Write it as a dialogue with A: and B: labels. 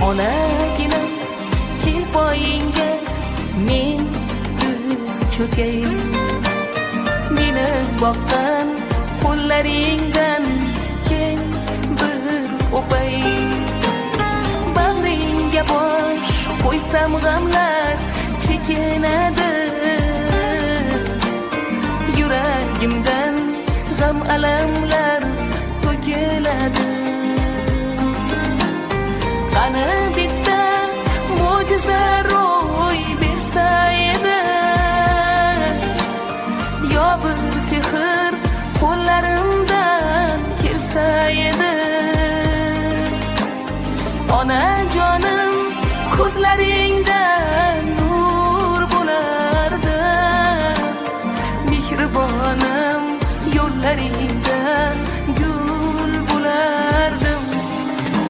A: Onagina kel poyingga men tiz cho'kay. Meni boqqan qo'llaringdan kel bir o'pay. Bag'ringga bosh qo'ysam g'amlar chekinadi. Yuragimdan g'am alamlar to'kiladi. Qani bitta mo'jiza ro'y bersa edi, yo bir sehr qo'llarimdan kelsa edi. Onajonim ko'zlaringda